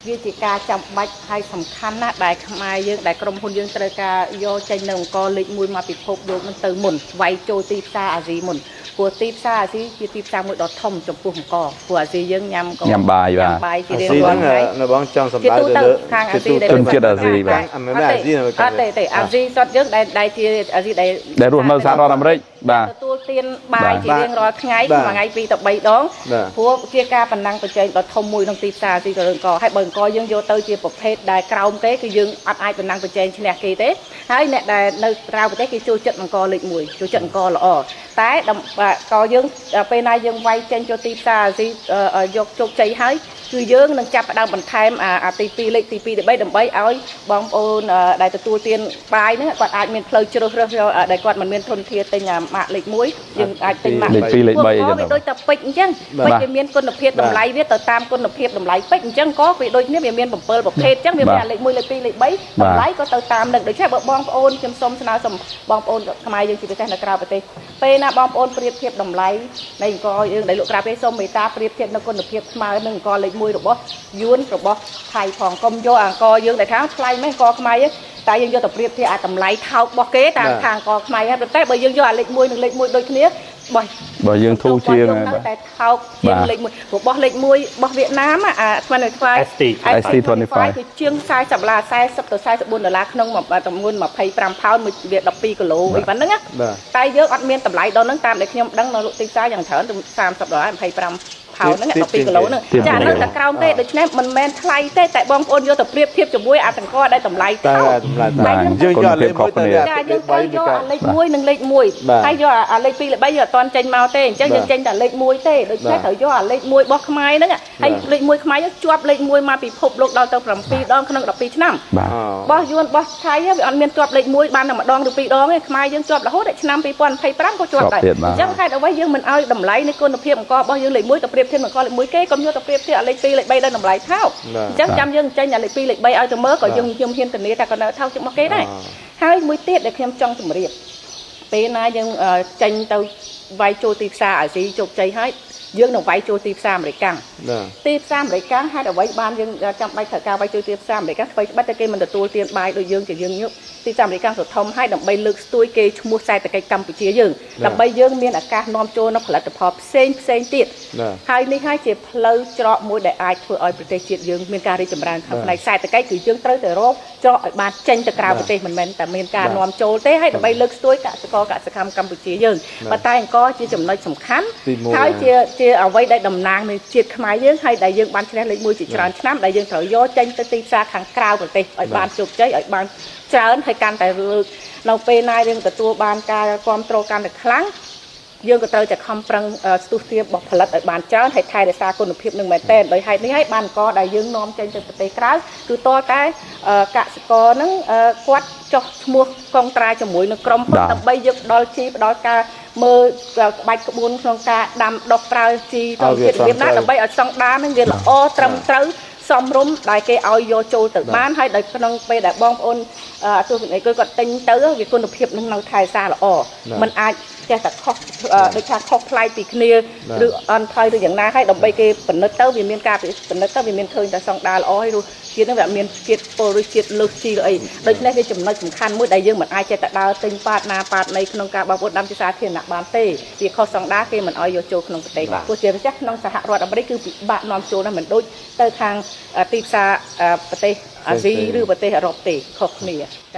វាជាការចាំបាច់ហើយសំខាន់ណាស់ដែលខ្មែរយើងដែលក្រុមហ៊ុនយើងត្រូវការយកចេញនៅអង្គលេខ1មកពិភពលោកនឹងទៅមុនវាយចូលទីផ្សារអាស៊ីមុនព្រោះទីផ្សារអាស៊ីជាទីផ្សារមួយដ៏ធំចំពោះអង្គព្រោះអាស៊ីយើងញ៉ាំបាយជារៀងរាល់ថ្ងៃនៅបងចង់សម្ដៅទៅលើខាងអាស៊ីដែលជនជាតិអាស៊ីបាទអាស៊ីនៅអត់ទេអាស៊ីសុទ្ធយើងដែលជាអាស៊ីដែលរស់នៅសហរដ្ឋអាមេរិកបាទទទួលទានបាយជារៀងរាល់ថ្ងៃមួយថ្ងៃ2ទៅ3ដងព្រោះជាការបណ្ណាំងប្រជែងដ៏ធំមួយក្នុងទីផ្សារអាស៊ីក៏រឿងក៏ហើយបើអង្គយើងយកទៅជាប្រភេទដែលក្រោមទេគឺយើងអត់អាចបណ្ណាំងប្រជែងឈ្នះគេទេហើយអ្នកដែលនៅក្រៅប្រទេសគេចូលចិត្តអង្គលេខ1ចូលចិត្តអង្គល្អតែក៏យើងពេលណាយើងវាយចេញចូលទីផ្សារអាស៊ីយកជោគជ័យហើយគឺយើងនឹងចាប់ផ្ដើមបន្ថែមអាទី2លេខទី2ទី3ដើម្បីឲ្យបងប្អូនដែលទទួលទានបាយហ្នឹងគាត់អាចមានផ្លូវជ្រើសរើសដែលគាត់មិនមានធនធានទិញម៉ាកលេខ1យើងអាចទិញម៉ាកលេខ2លេខ3អញ្ចឹងវាដូចតែពេជ្រអញ្ចឹងពេជ្រវាមានគុណភាពតម្លៃវាទៅតាមគុណភាពតម្លៃពេជ្រអញ្ចឹងក៏វាដូចគ្នាវាមាន7ប្រភេទអញ្ចឹងវាមានលេខ1លេខ2លេខ3តម្លៃក៏ទៅតាមនឹងដូច្នេះបើបងប្អូនខ្ញុំសូមស្នើសុំបងប្អូនខ្មែរយើងជាពិសេសនៅក្រៅប្រទេសពេលណាបងប្អូនប្រៀបធៀបតម្លៃនៃអង្គយើងដែលលោកក្រៅប្រទេសសូមមេត្តាប្រៀបធៀបនៅគុណភាពស្មើនឹងអង្គលេខ1របស់យួនរបស់ថៃផងកុំយកអង្គយើងដែលថាថ្លៃមែនអង្គខ្មែរយើងតែយើងយកទៅប្រៀបធៀបអាតម្លៃថោករបស់គេតាមខាងអង្គខ្មែរហើយប៉ុន្តែបើយើងយកអាលេខ1និងលេខ1ដូចគ្នាបើយើងធូរជាងតែថោកជាងលេខ1របស់លេខ1របស់វៀតណាមអាស្មានខ្វាយ ST25 គឺជាង$40 40ទៅ$44ក្នុងទម្ងន់25ផោនមួយវា12គីឡូអីប៉ុណ្ណឹងតែយើងអត់មានតម្លៃដល់ហ្នឹងតាមដែលខ្ញុំដឹងនៅលក់ទីផ្សារយ៉ាងច្រើនទៅ$30 25ផោនហ្នឹង12គីឡូហ្នឹងចាហ្នឹងតែក្រោមទេដូច្នេះមិនមែនថ្លៃទេតែបងប្អូនយកទៅប្រៀបធៀបជាមួយអាតង្កដែលតម្លៃថោកយើងយកលេខ1ទៅចាយើងទៅយកអាលេខ1និងលេខ1ហើយយកអាលេខ2លេខ3យើងអត់ទាន់ចេញមកទេអញ្ចឹងយើងចេញតែលេខ1ទេដូច្នេះត្រូវយកអាលេខ1របស់ខ្មែរហ្នឹងហើយលេខ1ខ្មែរយើងជាប់លេខ1មកពិភពលោកដល់ទៅ7ដងក្នុង12ឆ្នាំរបស់យួនរបស់ថៃវាអត់មានជាប់លេខ1បានតែម្ដងឬ2ដងទេខ្មែរយើងជាប់រហូតដល់ឆ្នាំ2025ក៏ជាប់ដែរអញ្ចឹងហេតុអ្វីយើងមិនឲ្យតម្លៃនៃគុណភាពអង្គរបស់យើងលេខ1ទៅប្រៀបធៀបអង្គលេខ1គេកុំយកទៅប្រៀបធៀបអាលេខ2លេខ3ដល់តម្លៃថោកអញ្ចឹងចាំយើងចេញអាលេខ2លេខ3ឲ្យទៅមើលក៏យើងខ្ញុំហ៊ានធានាថាក៏នៅថោកជាងរបស់គេដែរហើយមួយទៀតដែលខ្ញុំចង់ជម្រាបពេលណាយើងចេញទៅវាយចូលទីផ្សារអាស៊ីជោគជ័យហើយយើងនឹងវាយចូលទីផ្សារអាមេរិកទីផ្សារអាមេរិកហេតុអ្វីបានយើងចាំបាច់ត្រូវការវាយចូលទីផ្សារអាមេរិកស្វ័យច្បាស់តែគេមិនទទួលទានបាយដូចយើងជាយើងញឹកទីផ្សារអាមេរិកសុធំហើយដើម្បីលើកស្ទួយគេឈ្មោះសេដ្ឋកិច្ចកម្ពុជាយើងដើម្បីយើងមានឱកាសនាំចូលនៅផលិតផលផ្សេងទៀតហើយនេះហើយជាផ្លូវច្រកមួយដែលអាចធ្វើឲ្យប្រទេសជាតិយើងមានការរីកចម្រើនក្នុងផ្នែកសេដ្ឋកិច្ចគឺយើងត្រូវតែរកច្រកឲ្យបានចេញទៅក្រៅប្រទេសមិនមែនតែមានការនាំចូលទេហើយដើម្បីលើកស្ទួយកសិករកសិកម្មកម្ពុជាយើងប៉ុន្តែអង្គជាចំណុចសំខាន់ហើយជាអ្វីដែលតំណាងនៃជាតិខ្មែរយើងហើយដែលយើងបានឈ្នះលេខ1ជាច្រើនឆ្នាំដែលយើងត្រូវយកចេញទៅទីផ្សារខាងក្រៅប្រទេសឲ្យបានជោគជ័យឲ្យបានច្រើនហើយកាន់តែលើកនៅពេលណាយើងទទួលបានការគ្រប់គ្រងកាន់តែខ្លាំងយើងក៏ត្រូវតែខំប្រឹងស្ទុះទាបរបស់ផលិតឲ្យបានច្រើនហើយថែរក្សាគុណភាពនឹងមែនទែនដោយហេតុនេះហើយបានអង្គដែលយើងនាំចេញទៅប្រទេសក្រៅគឺតតែកសិករហ្នឹងគាត់ចោះឈ្មោះកងត្រាជាមួយនឹងក្រុមហ៊ុនដើម្បីយកផ្ដល់ជីផ្ដល់ការមើលក្បាច់ក្បួនក្នុងការដាំដុះប្រើជីទៅជារបៀបណាដើម្បីឲ្យស្តង់ដារហ្នឹងវាល្អត្រឹមត្រូវសមរម្យដែលគេឲ្យយកចូលទៅបានហើយដោយក្នុងពេលដែលបងប្អូនទស្សនិកជនគាត់ទិញទៅវាគុណភាពនឹងនៅថែសារល្អมันអាចចេះតែខុសដូចថាខុសប្លែកពីគ្នាឬអន់ថយឬយ៉ាងណាហើយដើម្បីគេពិនិត្យទៅវាមានការពិនិត្យទៅវាមានឃើញតែស្តង់ដារល្អហើយរសជាតិនឹងវាមានជាតិពុលឬជាតិលើសជីឬអីដូច្នេះវាចំណុចសំខាន់មួយដែលយើងមិនអាចចេះតែដើរទិញប៉ាតណាប៉ាតណីក្នុងការបងប្អូនដាំជាសាធារណៈបានទេវាខុសស្តង់ដារគេមិនឲ្យយកចូលក្នុងប្រទេសព្រោះជាពិសេសក្នុងសហរដ្ឋអាមេរិកគឺពិបាកនាំចូលណាស់មិនដូចទៅខាងទីផ្សារប្រទេសអាស៊ីឬប្រទេសអឺរ៉ុបទេខុសគ្នា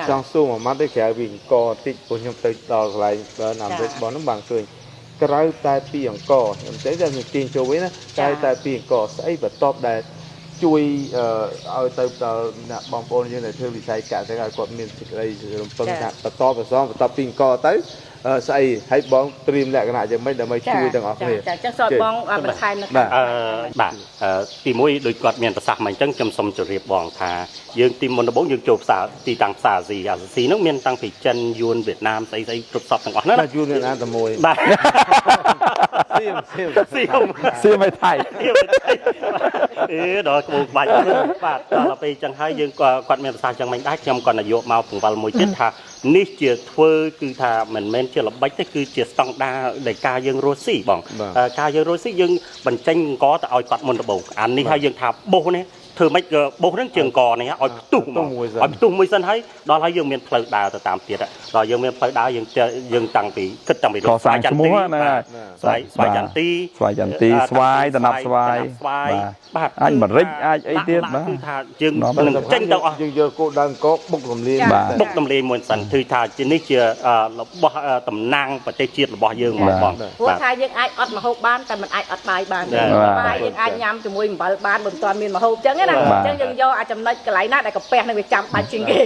ចង់សួរមួយម៉ាត់ទេក្រៅពីអង្គតិចព្រោះខ្ញុំទៅដល់កន្លែងអាមេរិកបងហ្នឹងបានឃើញក្រៅតែពីអង្គខ្ញុំតែខ្ញុំទាញចូលវិញណាក្រៅតែពីអង្គស្អីបន្ទាប់ដែលជួយឲ្យទៅដល់អ្នកបងប្អូនយើងដែលធ្វើវិស័យកសិកម្មគាត់មានសេចក្តីរំពឹងថាបន្តពីអង្គទៅស្អីហើយបងត្រៀមលក្ខណៈយ៉ាងម៉េចដើម្បីជួយទាំងអស់គ្នាចាអញ្ចឹងសូមបងបន្ថែមនៅបាទទី1ដូចគាត់មានប្រសាសន៍មកអញ្ចឹងខ្ញុំសូមជម្រាបបងថាយើងទីមុនដំបូងយើងចូលផ្សារទីតាំងផ្សារអាស៊ីហ្នឹងមានតាំងពីចិនយួនវៀតណាមស្អីគ្រប់សពទាំងអស់ហ្នឹងណាយួនវៀតណាមតែមួយបាទសៀមឲ្យថៃដល់ក្បូរក្បាច់បាទដល់ពេលអញ្ចឹងហើយយើងគាត់មានប្រសាសន៍អញ្ចឹងមិនដែរខ្ញុំគាត់នយោមកពង្វល់មួយទៀតថានេះជាធ្វើគឺថាមិនមែនជាល្បិចទេគឺជាស្តង់ដារនៃការយើងរស់ស៊ីបងការយើងរស់ស៊ីយើងបញ្ចេញអង្គទៅឲ្យគាត់មុនដំបូងអានេះហើយយើងថាបោះនេះ ធ ធ្វើម៉េចបោះនឹងជើងកនេះឲ្យផ្ទុះមកឲ្យផ្ទុះមួយសិនហើយដល់ហើយយើងមានផ្លូវដើរទៅតាមទៀតដល់យើងមានផ្លូវដើរយើងតាំងពីគិតតាំងពីស្វាយចន្ទីស្វាយចន្ទីស្វាយចន្ទីស្វាយតំណាប់ស្វាយបាទអាចម្រិចអាចអីទៀតបាទគឺថាយើងនឹងចេញទៅអស់យើងយកគោលដៅកបុករំលាយបុករំលាយមួយសិនគឺថាជានេះជារបស់តំណាងប្រទេសជាតិរបស់យើងមកបងព្រោះថាយើងអាចអត់ម្ហូបបានតែមិនអាចអត់បាយបានបាយយើងអាចញ៉ាំជាមួយអំបិលបានមិនទាន់មានម្ហូបអញ្ចឹងណាអញ្ចឹងយើងយកអាចចំណុចកន្លែងណាដែលកាពះនឹងវាចាំបាច់ជាងគេ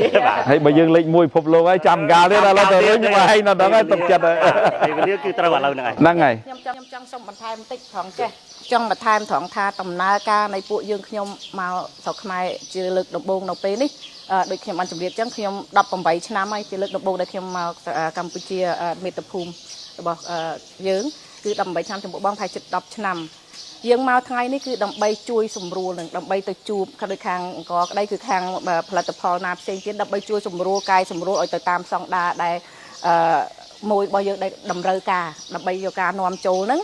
ហើយបើយើងលេខ1ពិភពលោកហើយចាំកាលទៀតឥឡូវទៅរឿងខ្ញុំឯងនៅដល់ហើយទុកចិត្តហើយពេលវេលាគឺត្រូវឥឡូវហ្នឹងហើយខ្ញុំចង់សុំបន្ថែមបន្តិចត្រង់ចេះចង់បន្ថែមត្រង់ថាដំណើរការនៃពួកយើងខ្ញុំមកស្រុកខ្មែរជាលើកដំបូងនៅពេលនេះដូចខ្ញុំបានជម្រាបអញ្ចឹងខ្ញុំ18ឆ្នាំហើយជាលើកដំបូងដែលខ្ញុំមកកម្ពុជាមេត្តភូមិរបស់យើងគឺ18ឆ្នាំចំពោះបងប្រហែលជិត10ឆ្នាំយើងមកថ្ងៃនេះគឺដើម្បីជួយសម្រួលនឹងដើម្បីទៅជួបដូចខាងអង្គរក្តីគឺខាងផលិតផលណាផ្សេងទៀតដើម្បីជួយសម្រួលកាយសម្រួលឲ្យទៅតាមស្តង់ដារដែលមួយរបស់យើងដែលតម្រូវការដើម្បីយកការនាំចូលហ្នឹង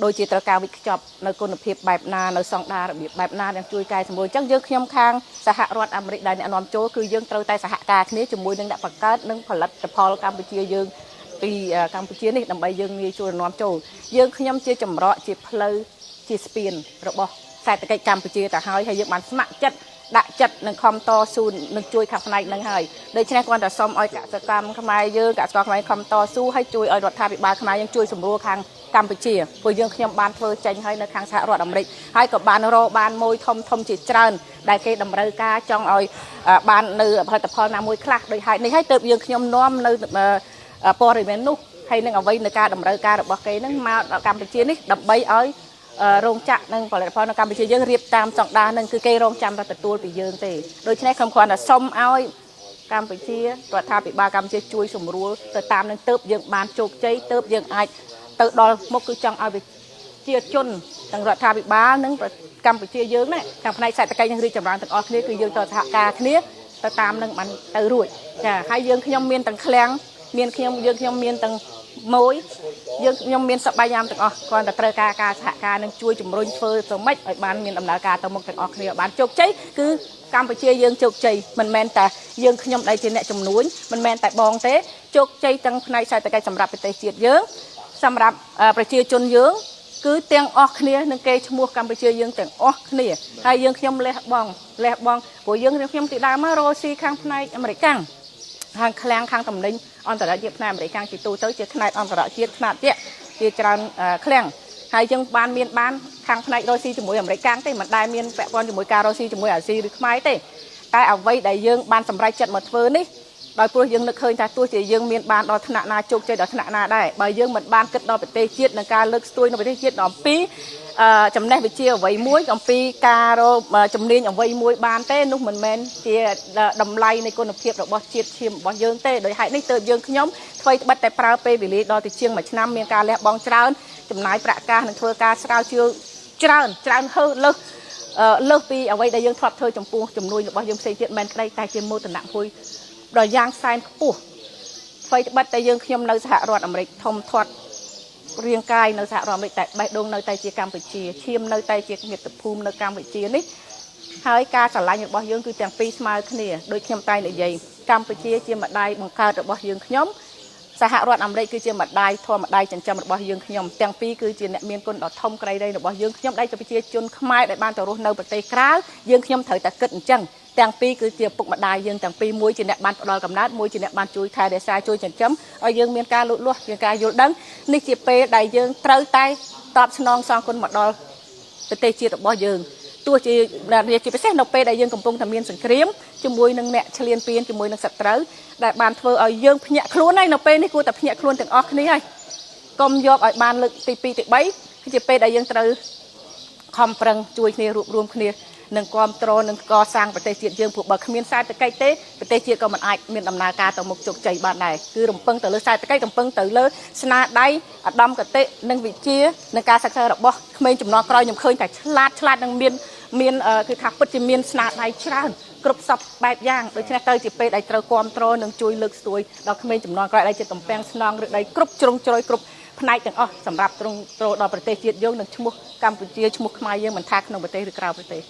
ដូចជាត្រូវការវិខ្ចប់នៅគុណភាពបែបណានៅស្តង់ដាររបៀបបែបណាដែលជួយកែសម្រួលអញ្ចឹងយើងខ្ញុំខាងសហរដ្ឋអាមេរិកដែលអ្នកនាំចូលគឺយើងត្រូវតែសហការគ្នាជាមួយនឹងអ្នកបង្កើតនិងផលិតផលកម្ពុជាយើងពីកម្ពុជានេះដើម្បីយើងងាយជួយនាំចូលយើងខ្ញុំជាចម្រោះជាផ្លូវជាស្ពានរបស់សេដ្ឋកិច្ចកម្ពុជាទៅហើយយើងបានស្ម័គ្រចិត្តដាក់ចិត្តនឹងខំតស៊ូនឹងជួយខាងផ្នែកនឹងហើយដូច្នេះគ្រាន់តែសុំឲ្យកសិកម្មខ្មែរយើងកសិករខ្មែរខំតស៊ូហើយជួយឲ្យរដ្ឋាភិបាលខ្មែរយើងជួយសម្រួលខាងកម្ពុជាព្រោះយើងខ្ញុំបានធ្វើចេញហើយនៅខាងសហរដ្ឋអាមេរិកហើយក៏បានរកបានមួយធំជាច្រើនដែលគេតម្រូវការចង់ឲ្យបាននៅផលិតផលណាមួយខ្លះដោយហេតុនេះហើយទើបយើងខ្ញុំនាំនៅព័ត៌មាននោះហើយនឹងអ្វីនៅការតម្រូវការរបស់គេនឹងមកដល់កម្ពុជានេះដើម្បីឲ្យរោងចក្រនិងផលិតផលនៅកម្ពុជាយើងរៀបតាមស្តង់ដារនឹងគឺគេរងចាំទទួលពីយើងទេដូច្នេះខ្ញុំគ្រាន់តែសុំឲ្យកម្ពុជារដ្ឋាភិបាលកម្ពុជាជួយសម្រួលទៅតាមនឹងទៅយើងបានជោគជ័យទៅយើងអាចទៅដល់មុខគឺចង់ឲ្យប្រជាជនទាំងរដ្ឋាភិបាលនិងកម្ពុជាយើងណាខាងផ្នែកសេដ្ឋកិច្ចនិងរីកចម្រើនទាំងអស់គ្នាគឺយើងទៅសហការគ្នាទៅតាមនឹងបានទៅរួចចាហើយយើងខ្ញុំមានទាំងឃ្លាំងមានយើងខ្ញុំមានទាំងមួយយើងខ្ញុំមានសប្បាយយ៉ាងទាំងអស់គ្រាន់តែត្រូវការសហការនឹងជួយជំរុញធ្វើទៅម៉េចឲ្យបានមានដំណើរការទៅមុខទាំងអស់គ្នាបានជោគជ័យគឺកម្ពុជាយើងជោគជ័យមិនមែនតែយើងខ្ញុំដែលជាអ្នកជំនួញមិនមែនតែបងទេជោគជ័យទាំងផ្នែកសេដ្ឋកិច្ចសម្រាប់ប្រទេសជាតិយើងសម្រាប់ប្រជាជនយើងគឺទាំងអស់គ្នានឹងគេឈ្មោះកម្ពុជាយើងទាំងអស់គ្នាហើយយើងខ្ញុំលះបង់ព្រោះយើងខ្ញុំទីដើមមករកស៊ីខាងផ្នែកអាមេរិកខាងឃ្លាំងខាងតំណែងអន្តរជាតិផ្នែកអាមេរិកខាងជាទូទៅជាផ្នែកអន្តរជាតិផ្នែកទៀតជាច្រើនឃ្លាំងហើយយើងបានខាងផ្នែករកស៊ីជាមួយអាមេរិកខាងទេមិនដែលមានពាក់ព័ន្ធជាមួយការរកស៊ីជាមួយអាស៊ីឬខ្មែរទេតែអ្វីដែលយើងបានសម្រេចចិត្តមកធ្វើនេះដោយព្រោះយើងនឹកឃើញថាទោះជាយើងមានបានដល់ថ្នាក់ណាជោគជ័យដល់ថ្នាក់ណាដែរបើយើងមិនបានគិតដល់ប្រទេសជាតិនិងការលើកស្ទួយនៅប្រទេសជាតិអំពីចំណេះវិជ្ជាអ្វីមួយអំពីការជំនាញអ្វីមួយបានទេនោះមិនមែនជាតម្លៃនៃគុណភាពរបស់ជាតិឈាមរបស់យើងទេដោយហេតុនេះទើបយើងខ្ញុំថ្មីត្បិតតែប្រើពេលវេលាដល់ទៅជាង1ឆ្នាំមានការលះបង់ច្រើនចំណាយប្រាក់កាសនិងធ្វើការស្រាវជ្រាវច្រើនហឺលើសពីអ្វីដែលយើងធ្លាប់ធ្វើចំពោះជំនួយរបស់យើងផ្សេងទៀតមិនក្តីតែជាមោទនភាពដ៏យ៉ាងសែនខ្ពស់ថ្មីត្បិតតែយើងខ្ញុំនៅសហរដ្ឋអាមេរិកធំធាត់រាងកាយនៅសហរដ្ឋអាមេរិកតែបេះដូងនៅតែជាកម្ពុជាឈាមនៅតែជាមាតុភូមិនៅកម្ពុជានេះហើយការឆ្លាញ់របស់យើងគឺទាំងពីរស្មើគ្នាដូចខ្ញុំតែនិយាយកម្ពុជាជាម្ដាយបង្កើតរបស់យើងខ្ញុំសហរដ្ឋអាមេរិកគឺជាម្ដាយធម្មតាចិញ្ចឹមរបស់យើងខ្ញុំទាំងពីរគឺជាអ្នកមានគុណដ៏ធំក្រៃលែងរបស់យើងខ្ញុំដែលជាប្រជាជនខ្មែរដែលបានទៅរស់នៅប្រទេសក្រៅយើងខ្ញុំត្រូវតែគិតអញ្ចឹងទាំងពីរគឺជាពុកម្ដាយយើងទាំងពីរមួយជាអ្នកបានផ្ដល់កំណើតមួយជាអ្នកបានជួយថែរក្សាជួយចិញ្ចឹមឲ្យយើងមានការលូតលាស់មានការយល់ដឹងនេះជាពេលដែលយើងត្រូវតែតបស្នងសងគុណមកដល់ប្រទេសជាតិរបស់យើងទោះជាពិសេសនៅពេលដែលយើងកំពុងតែមានសង្គ្រាមជាមួយនឹងអ្នកឈ្លានពានជាមួយនឹងសត្រូវដែលបានធ្វើឲ្យយើងភ្ញាក់ខ្លួនហើយនៅពេលនេះគួរតែភ្ញាក់ខ្លួនទាំងអស់គ្នាហើយកុំយកឲ្យបានលើកទី2ទី3គឺជាពេលដែលយើងត្រូវខំប្រឹងជួយគ្នារួបរวมគ្នានឹងគ្រប់គ្រងនឹងកសាងប្រទេសជាតិយើងព្រោះបើគ្មានសេដ្ឋកិច្ចទេប្រទេសជាតិក៏មិនអាចមានដំណើរការទៅមុខជោគជ័យបានដែរគឺរំពឹងទៅលើសេដ្ឋកិច្ចរំពឹងទៅលើស្នាដៃឧត្តមគតិនិងវិជ្ជានិងការសិក្សារបស់ក្មេងជំនាន់ក្រោយខ្ញុំឃើញតែឆ្លាតនឹងមានគឺថាពិតជាមានស្នាដៃច្រើនគ្រប់សពបែបយ៉ាងដូច្នេះទៅជាពេលដែលត្រូវគ្រប់គ្រងនិងជួយលើកស្ទួយដល់ក្មេងជំនាន់ក្រោយដែលជាកំពាំងស្នងឬដីគ្រប់ជ្រុងជ្រោយគ្រប់ផ្នែកទាំងអស់សម្រាប់ទ្រង់ទ្រដល់ប្រទេសជាតិយើងនិងឈ្មោះកម្ពុជាឈ្មោះខ្មែរយើងមិនថាក្នុងប្រទេសឬក្រៅប្រទេស